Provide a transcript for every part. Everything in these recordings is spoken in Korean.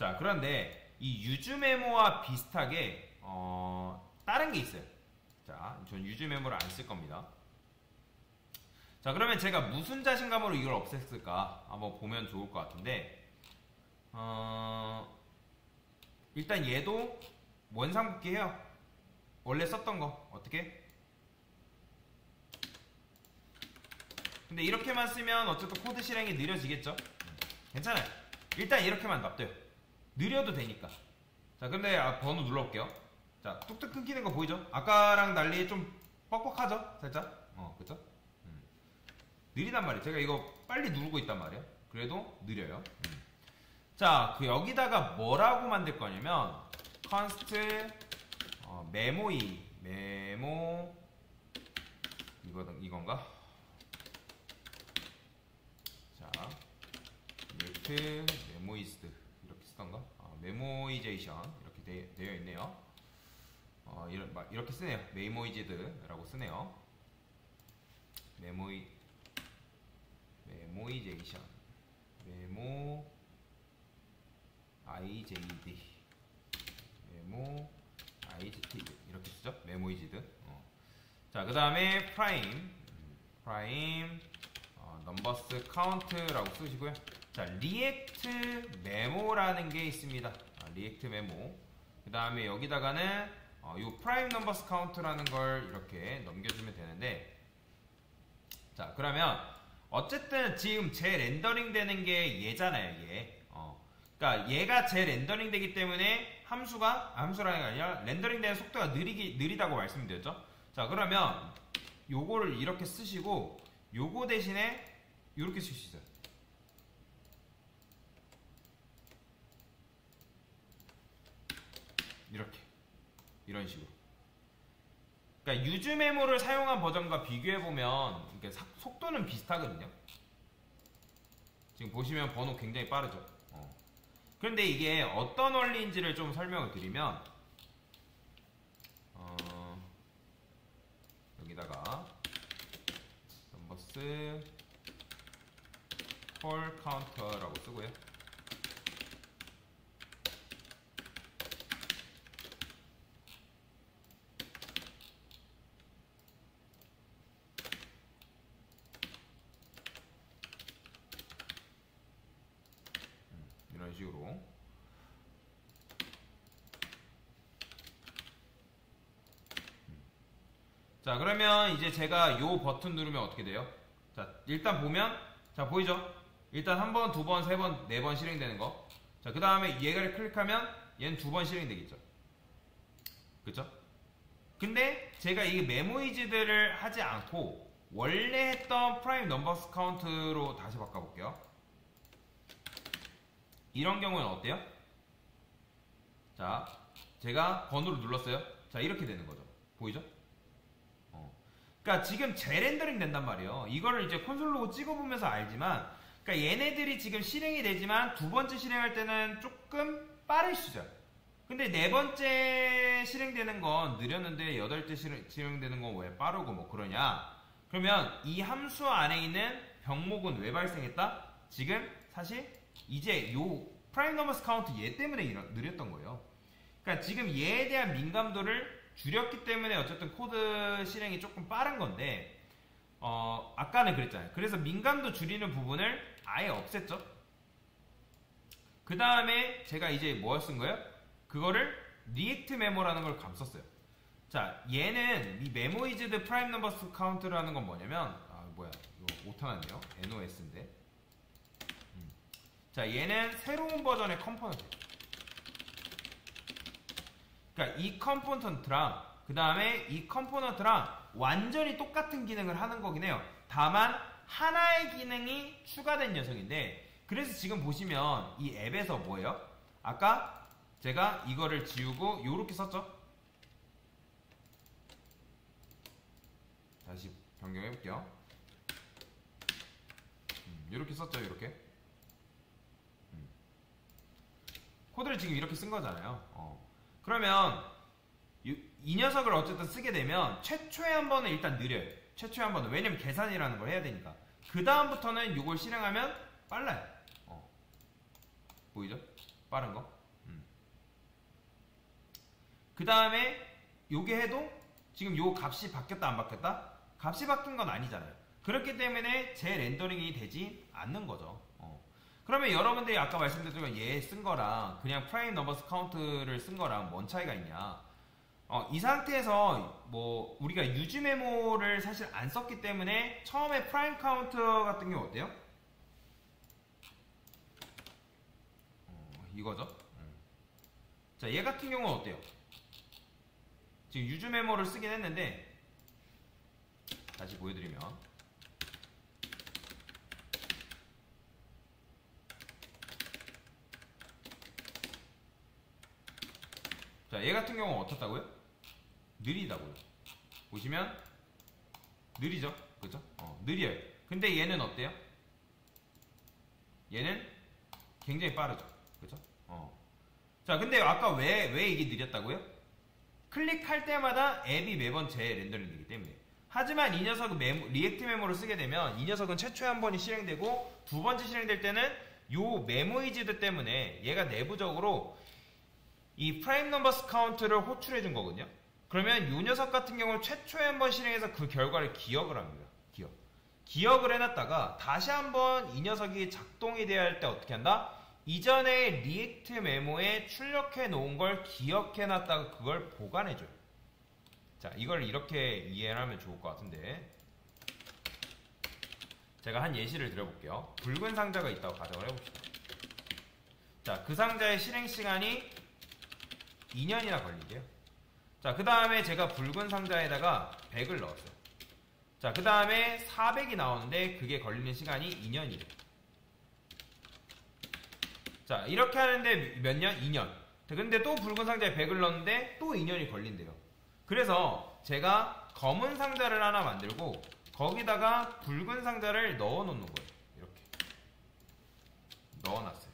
자, 그런데 이 유즈 메모와 비슷하게 다른 게 있어요. 자, 전 유즈 메모를 안 쓸 겁니다. 자, 그러면 제가 무슨 자신감으로 이걸 없앴을까 한번 보면 좋을 것 같은데, 일단 얘도 원상복귀 해요. 원래 썼던 거 어떻게? 근데 이렇게만 쓰면 어쨌든 코드 실행이 느려지겠죠? 괜찮아요. 일단 이렇게만 놔둬요. 느려도 되니까. 자, 근데 번호 눌러볼게요. 자, 뚝뚝 끊기는 거 보이죠? 아까랑 달리 좀 뻑뻑하죠? 살짝? 그쵸? 느리단 말이에요. 제가 이거 빨리 누르고 있단 말이에요. 그래도 느려요. 자, 여기다가 뭐라고 만들 거냐면 const 메모이 메모 이건가? 자, 리액트 메모이즈드 이렇게 쓰던가? 메모이제이션 이렇게 되어 있네요. 이렇게 쓰네요. 메모이즈드라고 쓰네요. 메모이제이션 메모이즈드 이렇게 쓰죠. 메모이즈드. 자, 그 다음에 프라임 넘버스 카운트라고 쓰시고요. 자, 리액트 메모라는 게 있습니다. 리액트 메모. 그 다음에 여기다가는 요 프라임 넘버스 카운트라는 걸 이렇게 넘겨주면 되는데, 자, 그러면 어쨌든 지금 재렌더링 되는 게 얘잖아요. 얘. 그러니까 얘가 재렌더링 되기 때문에 함수라는 게 아니라 렌더링 되는 속도가 느리다고 말씀드렸죠. 자, 그러면 요거를 이렇게 쓰시고 요거 대신에 요렇게 쓸 수 있어요. 이렇게. 이런 식으로. 그러니까 유즈 메모를 사용한 버전과 비교해보면 속도는 비슷하거든요. 지금 보시면 번호 굉장히 빠르죠. 그런데 이게 어떤 원리인지를 좀 설명을 드리면, 여기다가 넘버스 콜 카운터라고 쓰고요. 이런 식으로. 자, 그러면 이제 제가 요 버튼 누르면 어떻게 돼요? 자, 일단 보면, 자, 보이죠? 일단 한 번, 두 번, 세 번, 네 번 실행되는 거. 자, 그 다음에 얘를 클릭하면 얘는 두 번 실행되겠죠. 그쵸? 근데 제가 이 메모이즈들을 하지 않고 원래 했던 프라임 넘버스 카운트로 다시 바꿔볼게요. 이런 경우는 어때요? 자, 제가 번호를 눌렀어요. 자, 이렇게 되는 거죠. 보이죠? 그러니까 지금 재렌더링 된단 말이에요. 이거를 이제 콘솔 로고 찍어보면서 알지만, 그러니까 얘네들이 지금 실행이 되지만 두 번째 실행할 때는 조금 빠를 수죠. 근데 네 번째 실행되는 건 느렸는데 여덟 째 실행되는 건 왜 빠르고 뭐 그러냐? 그러면 이 함수 안에 있는 병목은 왜 발생했다? 지금 사실 이제 요 프라임 넘버스 카운트 얘 때문에 느렸던 거예요. 그러니까 지금 얘에 대한 민감도를 줄였기 때문에 어쨌든 코드 실행이 조금 빠른 건데, 아까는 그랬잖아요. 그래서 민감도 줄이는 부분을 아예 없앴죠. 그 다음에 제가 이제 뭐 쓴 거예요? 그거를 리액트 메모라는 걸 감쌌어요. 자, 얘는 이 메모이즈드 프라임 넘버스 카운트라는 건 뭐냐면, 이거 오타났네요. NOS인데. 자, 얘는 새로운 버전의 컴포넌트. 그러니까 이 컴포넌트랑 그 다음에 이 컴포넌트랑 완전히 똑같은 기능을 하는 거긴 해요. 다만 하나의 기능이 추가된 녀석인데, 그래서 지금 보시면 이 앱에서 뭐예요? 아까 제가 이거를 지우고 요렇게 썼죠? 다시 변경해 볼게요. 요렇게 썼죠, 요렇게. 코드를 지금 이렇게 쓴 거잖아요. 그러면 이 녀석을 어쨌든 쓰게 되면 최초에 한 번은 일단 느려요. 최초에 한 번은. 왜냐면 계산이라는 걸 해야 되니까. 그 다음부터는 이걸 실행하면 빨라요. 보이죠? 빠른 거. 그 다음에 요게 해도 지금 요 값이 바뀌었다 안 바뀌었다? 값이 바뀐 건 아니잖아요. 그렇기 때문에 재렌더링이 되지 않는 거죠. 그러면 여러분들이 아까 말씀드렸지만 얘 쓴 거랑 그냥 프라임 넘버스 카운트를 쓴 거랑 뭔 차이가 있냐? 이 상태에서 뭐 우리가 유즈 메모를 사실 안 썼기 때문에 처음에 프라임 카운트 같은 경우 어때요? 이거죠. 자, 얘 같은 경우는 어때요? 지금 유즈 메모를 쓰긴 했는데 다시 보여드리면 자, 얘 같은 경우는 어떻다고요? 느리다고요. 보시면 느리죠? 그죠? 느려요. 근데 얘는 어때요? 얘는 굉장히 빠르죠. 그죠? 자, 근데 아까 왜 이게 느렸다고요? 클릭할 때마다 앱이 매번 재렌더링 되기 때문에. 하지만 이 녀석은 리액트 메모를 쓰게 되면 이 녀석은 최초에 한 번이 실행되고 두 번째 실행될 때는 요 메모이즈드 때문에 얘가 내부적으로 이 프라임 넘버스 카운트를 호출해 준 거거든요. 그러면 요 녀석 같은 경우는 최초에 한 번 실행해서 그 결과를 기억을 합니다. 기억을 해놨다가 다시 한번 이 녀석이 작동이 돼야 할 때 어떻게 한다? 이전에 리액트 메모에 출력해 놓은 걸 기억해 놨다가 그걸 보관해 줘요. 자, 이걸 이렇게 이해를 하면 좋을 것 같은데, 제가 한 예시를 드려볼게요. 붉은 상자가 있다고 가정을 해봅시다. 자, 그 상자의 실행 시간이 2년이나 걸린대요. 자, 그 다음에 제가 붉은 상자에다가 100을 넣었어요. 자, 그 다음에 400이 나오는데 그게 걸리는 시간이 2년이래요. 자, 이렇게 하는데 몇 년? 2년. 근데 또 붉은 상자에 100을 넣었는데 또 2년이 걸린대요. 그래서 제가 검은 상자를 하나 만들고 거기다가 붉은 상자를 넣어 놓는 거예요. 이렇게 넣어놨어요.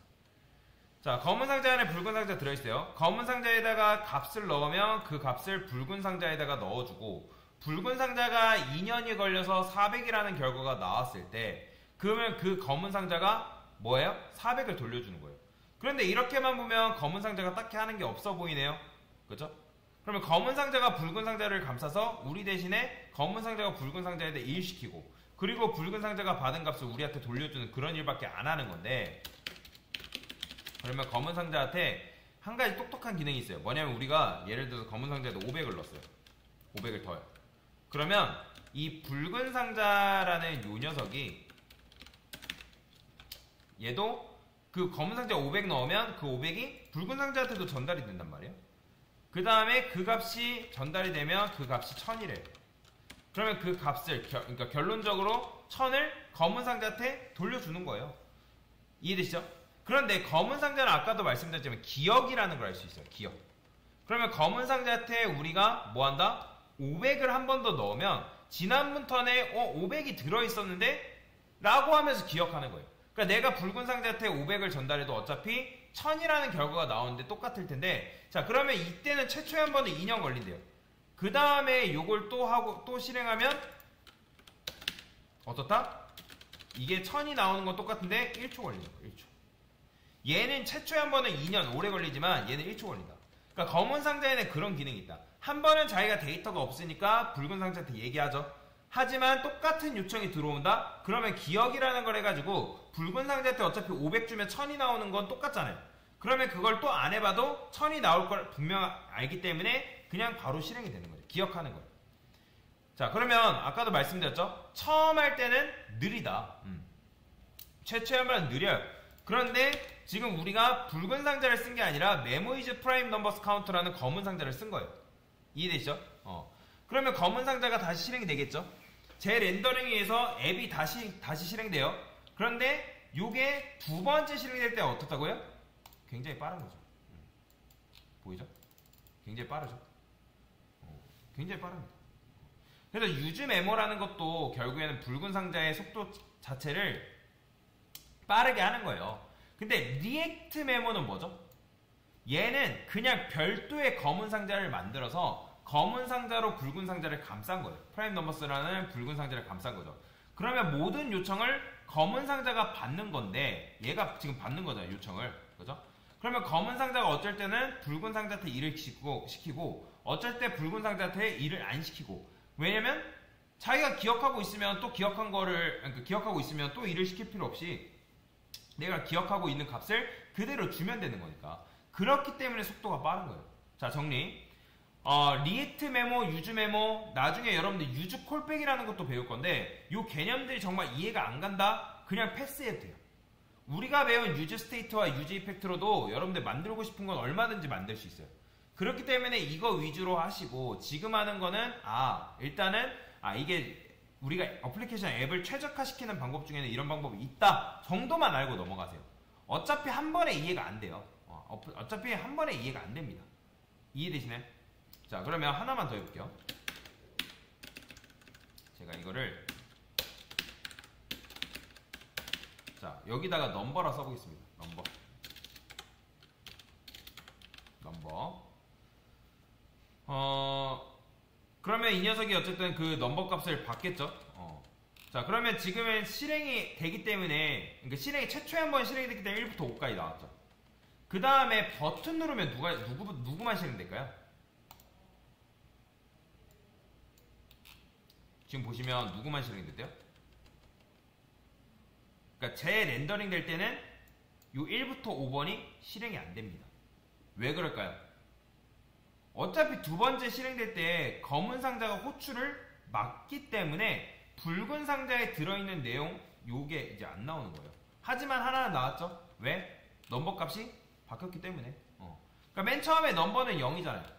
자, 검은 상자 안에 붉은 상자 들어있어요. 검은 상자에다가 값을 넣으면 그 값을 붉은 상자에다가 넣어주고, 붉은 상자가 2년이 걸려서 400이라는 결과가 나왔을 때 그러면 그 검은 상자가 뭐예요? 400을 돌려주는 거예요. 그런데 이렇게만 보면 검은 상자가 딱히 하는 게 없어 보이네요. 그죠? 그러면 검은 상자가 붉은 상자를 감싸서 우리 대신에 검은 상자가 붉은 상자에다 일시키고, 그리고 붉은 상자가 받은 값을 우리한테 돌려주는 그런 일밖에 안 하는 건데, 그러면 검은 상자한테 한 가지 똑똑한 기능이 있어요. 뭐냐면 우리가 예를 들어서 검은 상자에다 500을 넣었어요. 500을 더요. 그러면 이 붉은 상자라는 요 녀석이 얘도 그 검은 상자에 500 넣으면 그 500이 붉은 상자한테도 전달이 된단 말이에요. 그 다음에 그 값이 전달이 되면 그 값이 1000이래요. 그러면 그 값을 그러니까 결론적으로 1000을 검은 상자한테 돌려주는 거예요. 이해되시죠? 그런데 검은 상자는 아까도 말씀드렸지만 기억이라는 걸 알 수 있어요. 기억. 그러면 검은 상자한테 우리가 뭐 한다? 500을 한 번 더 넣으면 지난번 턴에 500이 들어있었는데 라고 하면서 기억하는 거예요. 그러니까 내가 붉은 상자한테 500을 전달해도 어차피 1000이라는 결과가 나오는데 똑같을 텐데, 자, 그러면 이때는 최초에 한 번은 2년 걸린대요. 그 다음에 요걸 또 하고 또 실행하면 어떻다? 이게 1000이 나오는 건 똑같은데 1초 걸리는 거예요. 1초. 얘는 최초에 한 번은 2년 오래 걸리지만 얘는 1초 걸린다. 그러니까 검은 상자에는 그런 기능이 있다. 한 번은 자기가 데이터가 없으니까 붉은 상자한테 얘기하죠. 하지만 똑같은 요청이 들어온다? 그러면 기억이라는 걸 해가지고 붉은 상자한테 어차피 500 주면 1000이 나오는 건 똑같잖아요. 그러면 그걸 또 안 해봐도 1000이 나올 걸 분명 알기 때문에 그냥 바로 실행이 되는 거예요. 기억하는 거예요. 자, 그러면 아까도 말씀드렸죠? 처음 할 때는 느리다. 최초에 한 번은 느려요. 그런데 지금 우리가 붉은 상자를 쓴 게 아니라 메모이즈 프라임 넘버스 카운트라는 검은 상자를 쓴 거예요. 이해되시죠? 그러면 검은 상자가 다시 실행이 되겠죠? 재렌더링에 의해서 앱이 다시 실행돼요. 그런데 요게 두 번째 실행될 때 어떻다고요? 굉장히 빠른 거죠. 보이죠? 굉장히 빠르죠? 굉장히 빠릅니다. 그래서 유즈 메모라는 것도 결국에는 붉은 상자의 속도 자체를 빠르게 하는 거예요. 근데 리액트 메모는 뭐죠? 얘는 그냥 별도의 검은 상자를 만들어서 검은 상자로 붉은 상자를 감싼 거예요. 프라임 넘버스라는 붉은 상자를 감싼 거죠. 그러면 모든 요청을 검은 상자가 받는 건데 얘가 지금 받는 거잖아요. 요청을. 그죠? 그러면 검은 상자가 어쩔 때는 붉은 상자한테 일을 시키고 어쩔 때 붉은 상자한테 일을 안 시키고. 왜냐면 자기가 기억하고 있으면 또 기억한 거를, 그러니까 기억하고 있으면 또 일을 시킬 필요 없이 내가 기억하고 있는 값을 그대로 주면 되는 거니까. 그렇기 때문에 속도가 빠른 거예요. 자, 정리. 리액트 메모, 유즈 메모, 나중에 여러분들 유즈 콜백이라는 것도 배울 건데 이 개념들이 정말 이해가 안 간다? 그냥 패스해도 돼요. 우리가 배운 유즈 스테이트와 유즈 이펙트로도 여러분들 만들고 싶은 건 얼마든지 만들 수 있어요. 그렇기 때문에 이거 위주로 하시고 지금 하는 거는 일단은 이게 우리가 어플리케이션 앱을 최적화시키는 방법 중에는 이런 방법이 있다 정도만 알고 넘어가세요. 어차피 한 번에 이해가 안 돼요. 어차피 한 번에 이해가 안 됩니다. 이해되시나요? 자, 그러면 하나만 더 해볼게요. 제가 이거를 자, 여기다가 넘버라 써보겠습니다. 넘버. 그러면 이 녀석이 어쨌든 그 넘버 값을 받겠죠. 자, 그러면 지금은 실행이 되기 때문에, 그러니까 실행이 최초에 한 번 실행이 됐기 때문에 1부터 5까지 나왔죠. 그 다음에 버튼 누르면 누구만 실행될까요? 지금 보시면 누구만 실행됐대요? 그러니까 재렌더링 될 때는 요 1부터 5번이 실행이 안 됩니다. 왜 그럴까요? 어차피 두 번째 실행될 때 검은 상자가 호출을 막기 때문에 붉은 상자에 들어있는 내용 요게 이제 안 나오는 거예요. 하지만 하나는 나왔죠? 왜? 넘버 값이 바뀌었기 때문에. 그러니까 맨 처음에 넘버는 0이잖아요.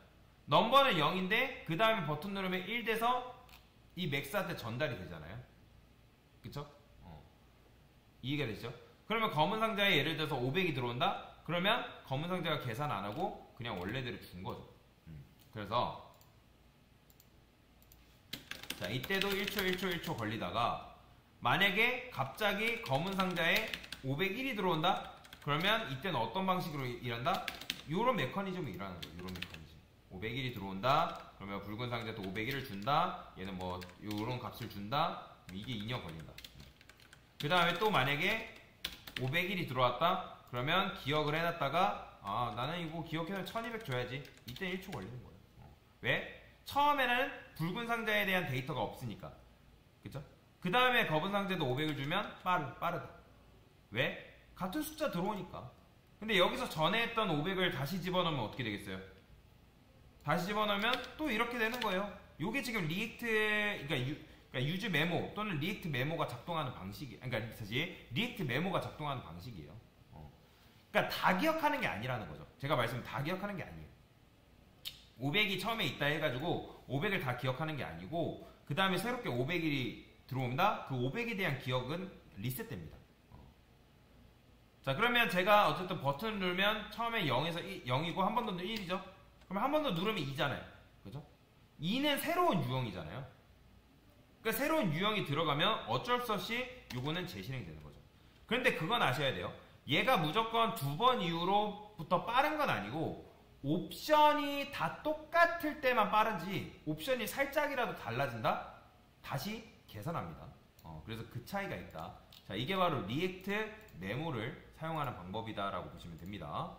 넘버는 0인데 그 다음에 버튼 누르면 1 돼서 이 맥스한테 전달이 되잖아요. 그쵸? 이해가 되시죠? 그러면 검은 상자에 예를 들어서 500이 들어온다? 그러면 검은 상자가 계산 안 하고 그냥 원래대로 준 거죠. 그래서 자, 이때도 1초 걸리다가 만약에 갑자기 검은 상자에 501이 들어온다? 그러면 이때는 어떤 방식으로 일한다? 요런 메커니즘이 일하는 거예요. 요런 메커니즘. 501이 들어온다? 그러면 붉은 상자도 501을 준다? 얘는 뭐 요런 값을 준다? 이게 2년 걸린다. 그 다음에 또 만약에 501이 들어왔다? 그러면 기억을 해놨다가 나는 이거 기억해서 1200 줘야지. 이때 1초 걸리는 거예요. 왜? 처음에는 붉은 상자에 대한 데이터가 없으니까. 그쵸? 그 다음에 검은 상자도 500을 주면 빠르다. 왜? 같은 숫자 들어오니까. 근데 여기서 전에 했던 500을 다시 집어넣으면 어떻게 되겠어요? 다시 집어넣으면 또 이렇게 되는 거예요. 요게 지금 그러니까 유즈 메모 또는 리액트 메모가 작동하는 방식이, 그러니까 사실 리액트 메모가 작동하는 방식이에요. 그러니까 다 기억하는 게 아니라는 거죠. 제가 말씀 다 기억하는 게 아니에요. 500이 처음에 있다 해가지고 500을 다 기억하는 게 아니고 그 다음에 새롭게 500일이 들어온다? 그 500에 대한 기억은 리셋됩니다. 자, 그러면 제가 어쨌든 버튼을 누르면 처음에 0에서 0이고 한 번 더 누르면 1이죠? 그러면 한 번 더 누르면 2잖아요. 그죠? 2는 새로운 유형이잖아요. 그러니까 새로운 유형이 들어가면 어쩔 수 없이 요거는 재실행이 되는 거죠. 그런데 그건 아셔야 돼요. 얘가 무조건 2번 이후로부터 빠른 건 아니고 옵션이 다 똑같을 때만 빠르지 옵션이 살짝이라도 달라진다? 다시 계산합니다. 그래서 그 차이가 있다. 자, 이게 바로 리액트 메모를 사용하는 방법이다 라고 보시면 됩니다.